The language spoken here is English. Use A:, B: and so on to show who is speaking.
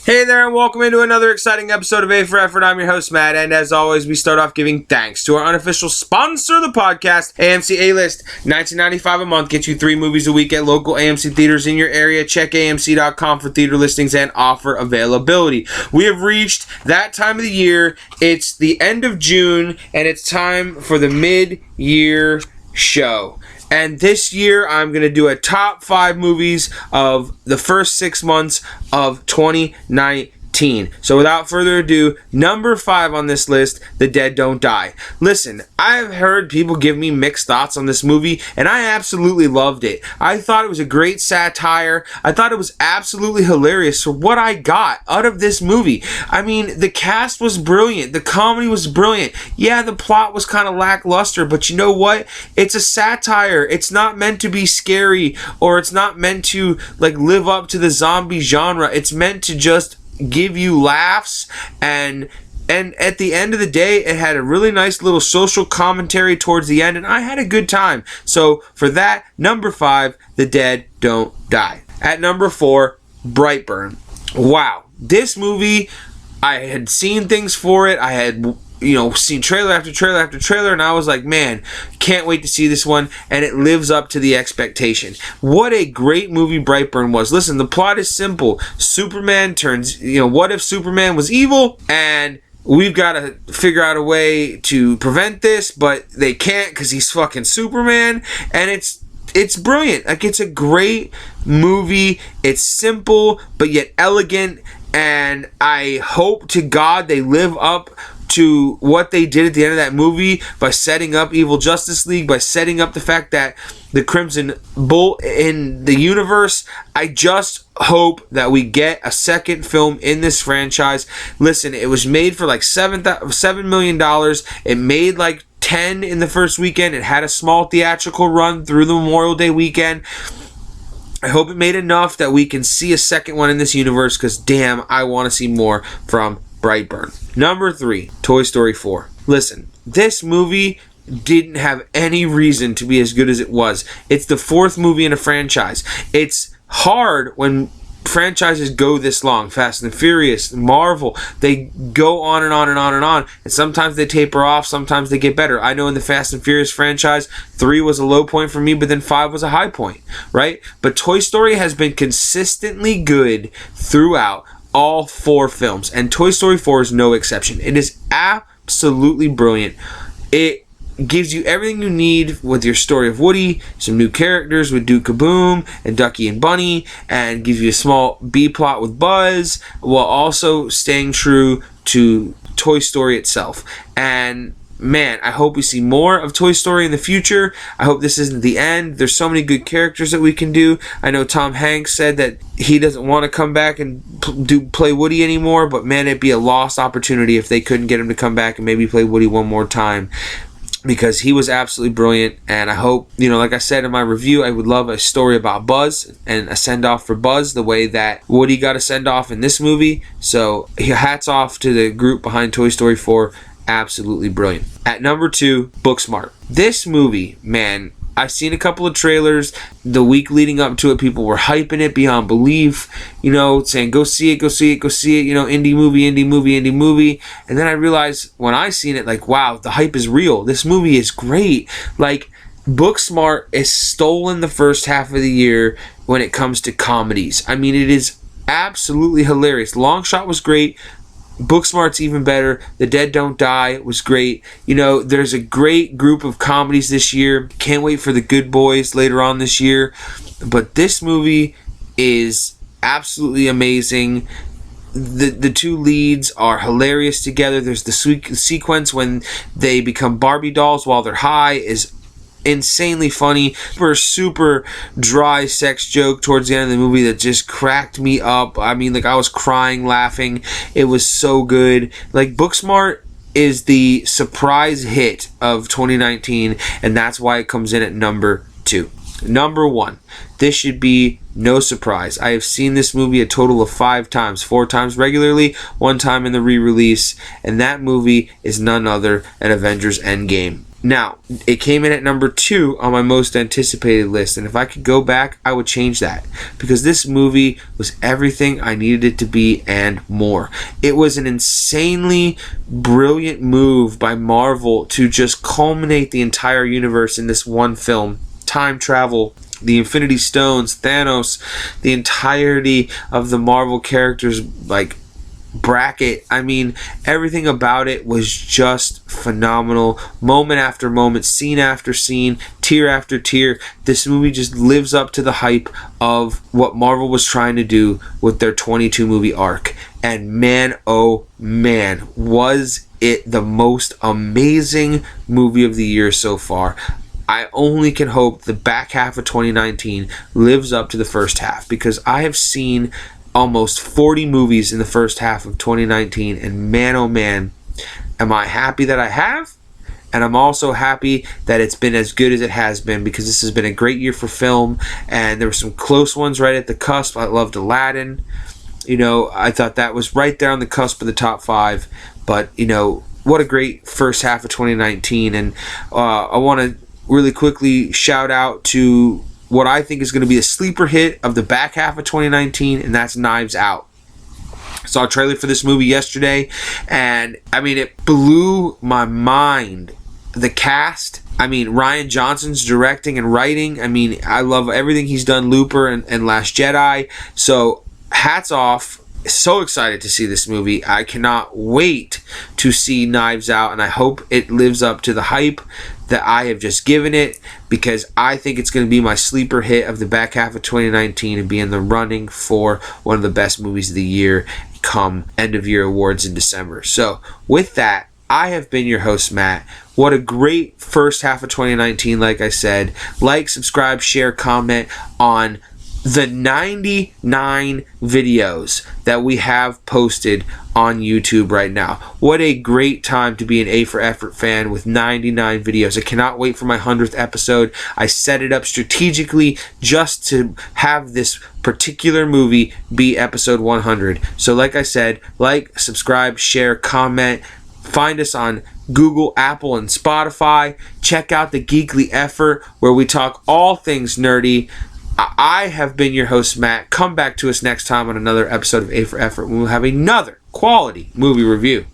A: Hey there, and welcome into another exciting episode of A for Effort. I'm your host, Matt, and as always, we start off giving thanks to our unofficial sponsor of the podcast, AMC A-List. $19.95 a month gets you 3 movies a week at local AMC theaters in your area. Check AMC.com for theater listings and offer availability. We have reached that time of the year. It's the end of June, and it's time for the mid-year show. And this year, I'm going to do a top 5 movies of the first 6 months of 2019. So without further ado, number 5 on this list, The Dead Don't Die. Listen, I've heard people give me mixed thoughts on this movie, and I absolutely loved it. I thought it was a great satire. I thought it was absolutely hilarious for what I got out of this movie. I mean, the cast was brilliant. The comedy was brilliant. Yeah, the plot was kind of lackluster, but you know what? It's a satire. It's not meant to be scary, or it's not meant to live up to the zombie genre. It's meant to just give you laughs, and at the end of the day, it had a really nice little social commentary towards the end, and I had a good time. So for that, number 5, The Dead Don't Die. At number 4, Brightburn. Wow, this movie, I had seen things for it. I had seen trailer after trailer after trailer, and I was like, man, can't wait to see this one, and it lives up to the expectation. What a great movie Brightburn was. Listen, the plot is simple. Superman turns, what if Superman was evil, and we've got to figure out a way to prevent this, but they can't because he's fucking Superman, and it's brilliant. It's a great movie. It's simple, but yet elegant, and I hope to God they live up to what they did at the end of that movie by setting up Evil Justice League, by setting up the fact that the Crimson Bolt in the universe. I just hope that we get a second film in this franchise. Listen, it was made for $7 million. It made 10 in the first weekend. It had a small theatrical run through the Memorial Day weekend. I hope it made enough that we can see a second one in this universe, because damn, I want to see more from Brightburn. Number 3, Toy Story 4. Listen, this movie didn't have any reason to be as good as it was. It's the 4th movie in a franchise. It's hard when franchises go this long. Fast and Furious, Marvel, they go on and on and on and on, and sometimes they taper off, sometimes they get better. I know in the Fast and Furious franchise, 3 was a low point for me, but then 5 was a high point, right? But Toy Story has been consistently good throughout all 4 films, and Toy Story 4 is no exception. It is absolutely brilliant. It gives you everything you need with your story of Woody, some new characters with Duke Kaboom and Ducky and Bunny, and gives you a small B-plot with Buzz, while also staying true to Toy Story itself. And man, I hope we see more of Toy Story in the future. I hope this isn't the end. There's so many good characters that we can do. I know Tom Hanks said that he doesn't want to come back and play Woody anymore, but man, it'd be a lost opportunity if they couldn't get him to come back and maybe play Woody one more time, because he was absolutely brilliant. And I hope, like I said in my review, I would love a story about Buzz and a send-off for Buzz the way that Woody got a send-off in this movie. So hats off to the group behind Toy Story 4. Absolutely brilliant. At number 2, Booksmart. This movie, man, I've seen a couple of trailers. The week leading up to it, people were hyping it beyond belief, saying, go see it, go see it, go see it, indie movie, indie movie, indie movie. And then I realized when I seen it, wow, the hype is real. This movie is great. Booksmart is stolen the first half of the year when it comes to comedies. I mean, it is absolutely hilarious. Long Shot was great. Booksmart's even better. The Dead Don't Die was great. There's a great group of comedies this year. Can't wait for The Good Boys later on this year. But this movie is absolutely amazing. The 2 leads are hilarious together. There's the sequence when they become Barbie dolls while they're high is insanely funny. Super dry sex joke towards the end of the movie that just cracked me up. I mean, I was crying laughing. It was so good. Booksmart is the surprise hit of 2019, and that's why it comes in at number 2. Number 1, this should be no surprise. I have seen this movie a total of 5 times, 4 times regularly, 1 time in the re-release, and that movie is none other than Avengers Endgame. Now, it came in at number 2 on my most anticipated list, and if I could go back, I would change that, because this movie was everything I needed it to be and more. It was an insanely brilliant move by Marvel to just culminate the entire universe in this one film. Time travel, the Infinity Stones, Thanos, the entirety of the Marvel characters, like, bracket. I mean, everything about it was just phenomenal. Moment after moment, scene after scene, tier after tier. This movie just lives up to the hype of what Marvel was trying to do with their 22 movie arc. And man, oh man, was it the most amazing movie of the year so far. I only can hope the back half of 2019 lives up to the first half, because I have seen almost 40 movies in the first half of 2019, and man, oh man, am I happy that I have, and I'm also happy that it's been as good as it has been, because this has been a great year for film, and there were some close ones right at the cusp. I loved Aladdin. I thought that was right there on the cusp of the top 5, but what a great first half of 2019, and I want to really quickly shout out to what I think is going to be a sleeper hit of the back half of 2019, and that's Knives Out. Saw a trailer for this movie yesterday, and I mean, it blew my mind. The cast, I mean, Rian Johnson's directing and writing. I mean, I love everything he's done, Looper and Last Jedi. So hats off. So excited to see this movie. I cannot wait to see Knives Out, and I hope it lives up to the hype that I have just given it, because I think it's going to be my sleeper hit of the back half of 2019 and be in the running for one of the best movies of the year come end of year awards in December. So with that, I have been your host, Matt. What a great first half of 2019, like I said. Like, subscribe, share, comment on the 99 videos that we have posted on YouTube right now. What a great time to be an A for Effort fan with 99 videos. I cannot wait for my 100th episode. I set it up strategically just to have this particular movie be episode 100. So like I said, like, subscribe, share, comment. Find us on Google, Apple, and Spotify. Check out the Geekly Effort, where we talk all things nerdy. I have been your host, Matt. Come back to us next time on another episode of A for Effort, when we'll have another quality movie review.